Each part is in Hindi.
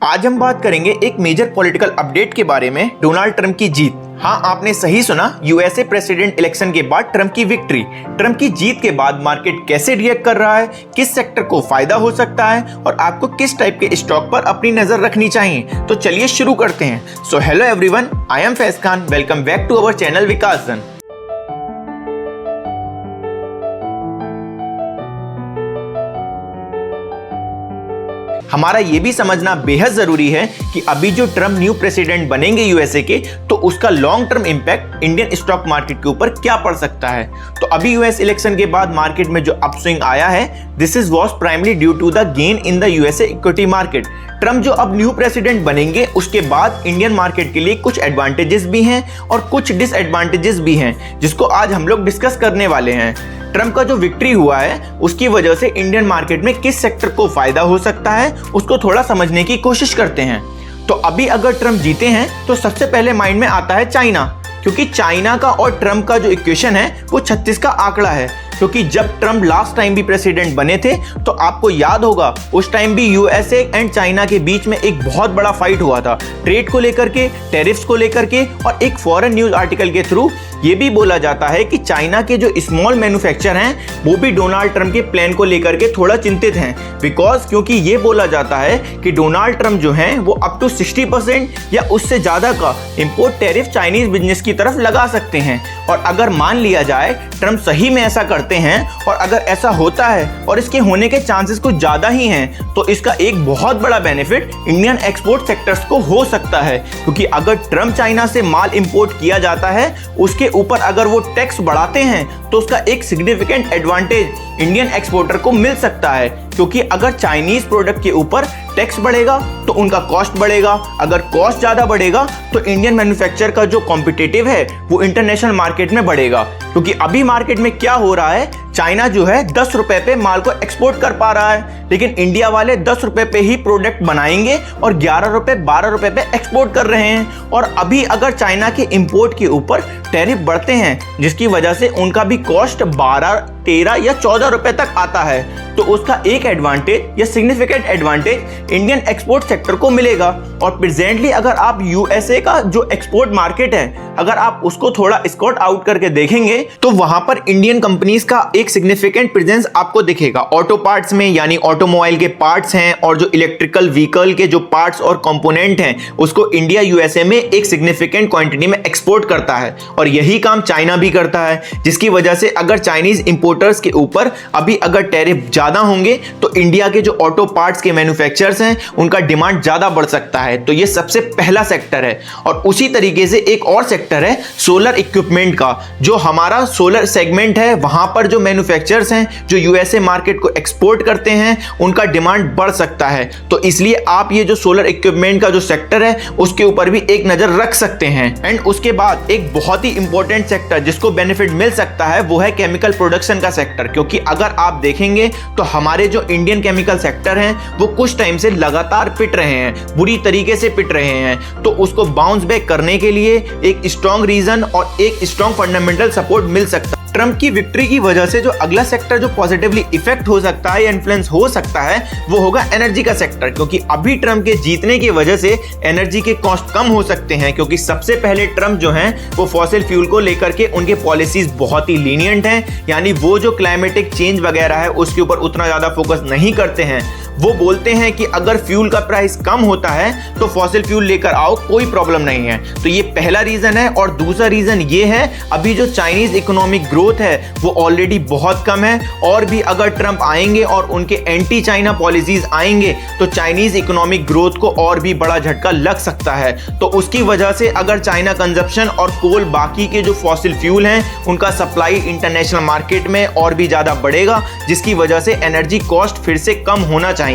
आज हम बात करेंगे एक मेजर पॉलिटिकल अपडेट के बारे में, डोनाल्ड ट्रंप की जीत। हाँ, आपने सही सुना, यूएसए प्रेसिडेंट इलेक्शन के बाद ट्रंप की विक्ट्री। ट्रंप की जीत के बाद मार्केट कैसे रिएक्ट कर रहा है, किस सेक्टर को फायदा हो सकता है और आपको किस टाइप के स्टॉक पर अपनी नजर रखनी चाहिए। तो चलिए शुरू करते हैं। So hello everyone, I am Faiz Khan, welcome back to our channel Vikas Jan. हमारा ये भी समझना बेहद जरूरी है कि अभी जो ट्रम्प न्यू प्रेसिडेंट बनेंगे यूएसए के, तो उसका long term impact Indian stock market के ऊपर क्या पड़ सकता है। तो अभी यूएस इलेक्शन के बाद मार्केट में जो अपस्विंग आया है, this is was primarily due to the gain in the USA equity market. Trump जो अब न्यू प्रेसिडेंट बनेंगे, उसके बाद इंडियन मार्केट के लिए कुछ एडवांटेजेस भी हैं और कुछ डिसएडवांटेजेस भी हैं, जिसको आज हम लोग डिस्कस करने वाले हैं। ट्रम्प का जो विक्ट्री हुआ है, उसकी वजह से इंडियन मार्केट में किस सेक्टर को फायदा हो सकता है, उसको थोड़ा समझने की कोशिश करते हैं। तो अभी अगर ट्रम्प जीते हैं तो सबसे पहले माइंड में आता है चाइना, क्योंकि चाइना का और ट्रम्प का जो इक्वेशन है वो 36 का आंकड़ा है। क्योंकि जब ट्रम्प लास्ट टाइम भी प्रेसिडेंट बने थे, तो आपको याद होगा उस टाइम भी यूएसए एंड चाइना के बीच में एक बहुत बड़ा फाइट हुआ था, ट्रेड को लेकर के, टैरिफ्स को लेकर के। और एक फॉरेन न्यूज आर्टिकल के थ्रू ये भी बोला जाता है कि चाइना के जो स्मॉल मैन्युफैक्चरर हैं, वो भी डोनाल्ड ट्रम्प के प्लान को लेकर के थोड़ा चिंतित हैं। क्योंकि ये बोला जाता है कि डोनाल्ड ट्रम्प जो हैं वो अप टू 60% या उससे ज़्यादा का इंपोर्ट टैरिफ चाइनीज बिजनेस की तरफ लगा सकते हैं। और अगर मान लिया जाए ट्रम्प सही में ऐसा करते हैं, और अगर ऐसा होता है और इसके होने के चांसेस कुछ ज़्यादा ही हैं, तो इसका एक बहुत बड़ा बेनिफिट इंडियन एक्सपोर्ट सेक्टर्स को हो सकता है। क्योंकि अगर ट्रम्प चाइना से माल इंपोर्ट किया जाता है, उसके ऊपर अगर वो टैक्स बढ़ाते हैं, तो उसका एक सिग्निफिकेंट एडवांटेज इंडियन एक्सपोर्टर को मिल सकता है। क्योंकि अगर चाइनीज प्रोडक्ट के ऊपर टैक्स बढ़ेगा तो उनका कॉस्ट बढ़ेगा, अगर कॉस्ट ज़्यादा बढ़ेगा तो इंडियन मैन्युफैक्चरर का जो कॉम्पिटिटिव है वो इंटरनेशनल मार्केट में बढ़ेगा। क्योंकि अभी मार्केट में क्या हो रहा है, चाइना जो है 10 रुपए पे माल को एक्सपोर्ट कर पा रहा है, लेकिन इंडिया वाले 10 रुपए पे ही प्रोडक्ट बनाएंगे और 11 रुपए 12 रुपए पे एक्सपोर्ट कर रहे हैं। और अभी अगर चाइना के इंपोर्ट के ऊपर टैरिफ बढ़ते हैं, जिसकी वजह से उनका भी कॉस्ट 12, 13 या 14 रुपए तक आता है, तो उसका एक एडवांटेज या significant advantage Indian export sector को मिलेगा। और प्रेजेंटली अगर आप यूएसए का जो एक्सपोर्ट मार्केट है, अगर आप उसको थोड़ा स्कॉट आउट करके देखेंगे, तो वहां पर इंडियन कंपनीज का एक सिग्निफिकेंट प्रेजेंस आपको दिखेगा ऑटो पार्ट्स में, यानी ऑटोमोबाइल के पार्ट्स हैं, और जो इलेक्ट्रिकल व्हीकल के जो पार्ट्स और कंपोनेंट हैं, उसको इंडिया यूएसए में एक सिग्निफिकेंट क्वांटिटी में एक्सपोर्ट करता है। और यही काम चाइना भी करता है, जिसकी वजह से अगर चाइनीज इंपोर्टर्स के ऊपर अभी अगर टैरिफ ज्यादा होंगे, तो इंडिया के जो ऑटो पार्ट्स के मैन्युफैक्चरर्स हैं, उनका डिमांड ज्यादा बढ़ सकता है। तो ये सबसे पहला सेक्टर है। और उसी तरीके से एक और सेक्टर है सोलर इक्विपमेंट का। जो हमारा सोलर सेगमेंट है, वहां पर जो मैन्युफैक्चरर्स हैं, जो यूएसए मार्केट को एक्सपोर्ट करते हैं, उनका डिमांड बढ़ सकता है। तो इसलिए आप ये जो सोलर इक्विपमेंट का जो सेक्टर है, उसके ऊपर भी एक नजर रख सकते हैं। एंड उसके बाद एक बहुत ही इंपॉर्टेंट सेक्टर जिसको बेनिफिट मिल सकता है, वो है केमिकल प्रोडक्शन का सेक्टर। क्योंकि अगर आप देखेंगे तो हमारे जो इंडियन केमिकल सेक्टर हैं, वो कुछ टाइम से लगातार पिट रहे हैं, बुरी तरीके से पिट रहे हैं। तो उसको बाउंस बैक करने के लिए एक स्ट्रॉन्ग रीजन और एक स्ट्रॉन्ग फंडामेंटल सपोर्ट मिल सकता है। ट्रम्प की विक्ट्री की वजह से जो अगला सेक्टर जो पॉजिटिवली इफेक्ट हो सकता है या इन्फ्लुएंस हो सकता है, वो होगा एनर्जी का सेक्टर। क्योंकि अभी ट्रम्प के जीतने की वजह से एनर्जी के कॉस्ट कम हो सकते हैं। क्योंकि सबसे पहले ट्रम्प जो हैं, वो फॉसिल फ्यूल को लेकर के उनके पॉलिसीज बहुत ही लीनियंट हैं, यानी वो जो क्लाइमेटिक चेंज वगैरह है उसके ऊपर उतना ज्यादा फोकस नहीं करते हैं। वो बोलते हैं कि अगर फ्यूल का प्राइस कम होता है तो फॉसिल फ्यूल लेकर आओ, कोई प्रॉब्लम नहीं है। तो ये पहला रीजन है। और दूसरा रीजन ये है, अभी जो चाइनीज इकोनॉमिक ग्रोथ है वो ऑलरेडी बहुत कम है, और भी अगर ट्रम्प आएंगे और उनके एंटी चाइना पॉलिसीज आएंगे, तो चाइनीज इकोनॉमिक ग्रोथ को और भी बड़ा झटका लग सकता है। तो उसकी वजह से अगर चाइना कंजप्शन और कोल, बाकी के जो फॉसिल फ्यूल हैं, उनका सप्लाई इंटरनेशनल मार्केट में और भी ज्यादा बढ़ेगा, जिसकी वजह से एनर्जी कॉस्ट फिर से कम होना चाहिए।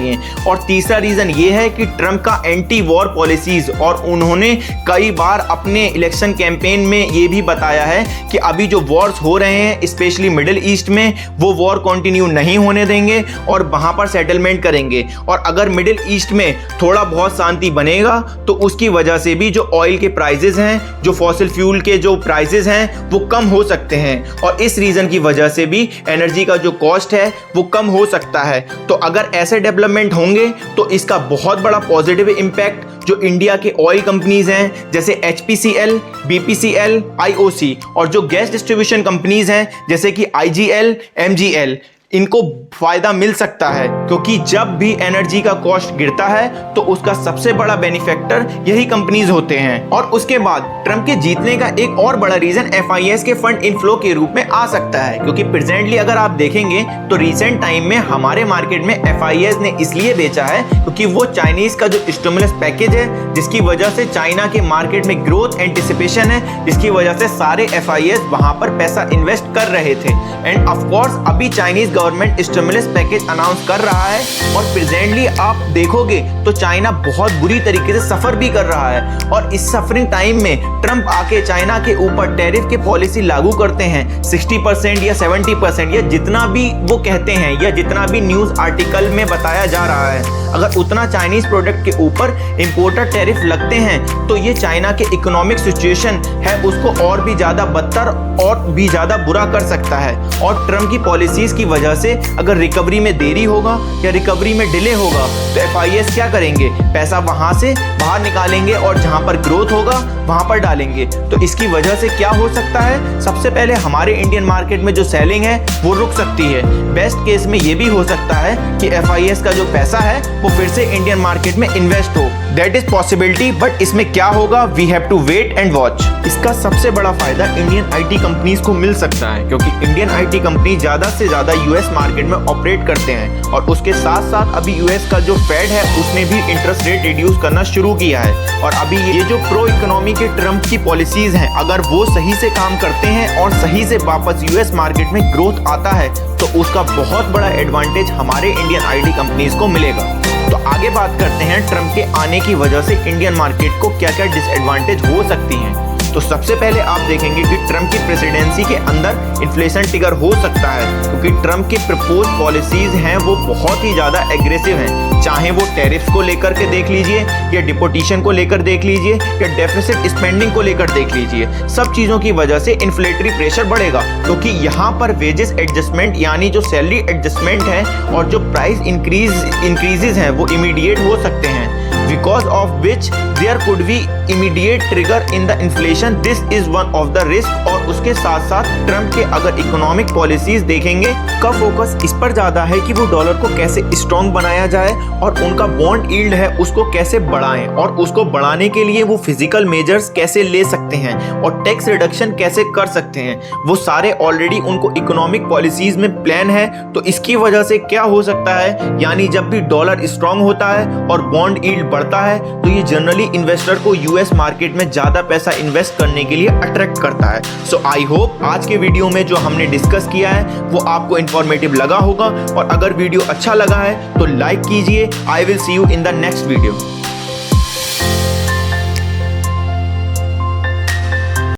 और तीसरा रीजन ये है कि ट्रम्प का एंटी वॉर पॉलिसीज, और उन्होंने कई बार अपने इलेक्शन कैंपेन में ये भी बताया है कि अभी जो वॉर्स हो रहे हैं, स्पेशली मिडिल ईस्ट में, वो वॉर कंटिन्यू नहीं होने देंगे और वहां पर सेटलमेंट करेंगे। और अगर मिडिल ईस्ट में थोड़ा बहुत शांति बनेगा, तो उसकी वजह से भी जो ऑयल के प्राइसेस हैं, जो फॉसिल फ्यूल के जो प्राइसेस हैं, वो कम हो सकते हैं। और इस रीजन की वजह से भी एनर्जी का जो कॉस्ट है वो कम हो सकता है। तो अगर ऐसे डेवलप डेवलपमेंट होंगे तो इसका बहुत बड़ा पॉजिटिव इम्पैक्ट जो इंडिया के ऑयल कंपनीज हैं जैसे HPCL, BPCL, IOC और जो गैस डिस्ट्रीब्यूशन कंपनीज हैं जैसे कि IGL, MGL, इनको फायदा मिल सकता है, क्योंकि जब भी एनर्जी का कॉस्ट गिरता है तो उसका सबसे बड़ा बेनिफैक्टर यही कंपनीज होते हैं। और उसके बाद ट्रम्प के जीतने का एक और बड़ा रीजन FIS के फंड इनफ्लो के रूप में आ सकता है, क्योंकि प्रेजेंटली अगर आप देखेंगे तो रिसेंट टाइम में हमारे मार्केट में FIS ने इसलिए बेचा है क्योंकि वो चाइनीज का जो स्टिमुलस पैकेज है जिसकी वजह से चाइना के मार्केट में ग्रोथ एंटिसिपेशन है, जिसकी वजह से सारे FIS वहां पर पैसा इन्वेस्ट कर रहे थे। एंड ऑफ कोर्स अभी Chinese government stimulus package announce कर रहा है और प्रेजेंटली आप देखोगे तो चाइना बहुत बुरी तरीके से सफर भी कर रहा है। और इस सफरिंग टाइम में ट्रम्प आके चाइना के ऊपर टैरिफ की पॉलिसी लागू करते हैं 60% या 70% या जितना भी वो कहते हैं या जितना भी न्यूज आर्टिकल में बताया जा रहा है। अगर उतना चाइनीज प्रोडक्ट के ऊपर इंपोर्टर टैरिफ लगते हैं तो ये चाइना के इकोनॉमिक सिचुएशन है उसको और भी ज्यादा बदतर और भी ज्यादा बुरा कर सकता है। और ट्रम्प की पॉलिसीज की वजह से अगर रिकवरी में देरी होगा या रिकवरी में डिले होगा तो FIS क्या करेंगे, पैसा वहां से बाहर निकालेंगे और जहां पर ग्रोथ होगा वहां पर डालेंगे। तो इसकी वजह से क्या हो सकता है, सबसे पहले हमारे इंडियन मार्केट में जो सेलिंग है वो रुक सकती है। बेस्ट केस में ये भी हो सकता है कि FIS का जो पैसा है वो फिर से इंडियन मार्केट में इन्वेस्ट हो। दैट इज पॉसिबिलिटी, बट इसमें क्या होगा we have to wait and watch. इसका सबसे बड़ा फायदा इंडियन IT कंपनीज को मिल सकता है, क्योंकि इंडियन IT कंपनी ज्यादा से ज्यादा US मार्केट में ऑपरेट करते हैं और उसके साथ साथ अभी US का जो फेड है उसने भी इंटरेस्ट रेट रिड्यूस करना शुरू किया है। और अभी ये जो प्रो इकोनॉमी के ट्रम्प की पॉलिसीज हैं अगर वो सही से काम करते हैं और सही से वापस US मार्केट में ग्रोथ आता है तो उसका बहुत बड़ा एडवांटेज हमारे इंडियन IT कंपनीज को मिलेगा। तो आगे बात करते हैं ट्रम्प के आने की वजह से इंडियन मार्केट को क्या क्या डिसएडवांटेज हो सकती हैं। तो सबसे पहले आप देखेंगे कि ट्रम्प की प्रेसिडेंसी के अंदर इन्फ्लेशन ट्रिगर हो सकता है, क्योंकि ट्रम्प के प्रपोज पॉलिसीज हैं वो बहुत ही ज़्यादा एग्रेसिव हैं। चाहे वो टैरिफ्स को लेकर के देख लीजिए या डिपोटेशन को लेकर देख लीजिए या डेफिसिट स्पेंडिंग को लेकर देख लीजिए, सब चीज़ों की वजह से इन्फ्लेटरी प्रेशर बढ़ेगा, क्योंकि यहाँ पर वेजेस एडजस्टमेंट यानी जो सैलरी एडजस्टमेंट है और जो प्राइस इंक्रीजेज हैं वो इमीडिएट हो सकते हैं, because of which there could be immediate trigger in the inflation. This is one of the risk। और उसके साथ साथ ट्रम्प के अगर इकोनॉमिक पॉलिसीज देखेंगे का फोकस इस पर ज्यादा है कि वो डॉलर को कैसे स्ट्रॉन्ग बनाया जाए और उनका बॉन्ड यील्ड है उसको कैसे बढ़ाएं और उसको बढ़ाने के लिए वो फिजिकल मेजर्स कैसे ले सकते हैं और टैक्स रिडक्शन कैसे कर सकते हैं, वो सारे ऑलरेडी उनको इकोनॉमिक पॉलिसीज में प्लान है। तो इसकी वजह से क्या हो सकता है, यानी जब भी डॉलर स्ट्रॉन्ग होता है और बॉन्ड यील्ड बढ़ता है तो ये जनरली इन्वेस्टर को US मार्केट में ज्यादा पैसा इन्वेस्ट करने के लिए अट्रैक्ट करता है। सो आई होप आज के वीडियो में जो हमने डिस्कस किया है वो आपको इंफॉर्मेटिव लगा होगा और अगर वीडियो अच्छा लगा है तो लाइक कीजिए। I will see you in the next video.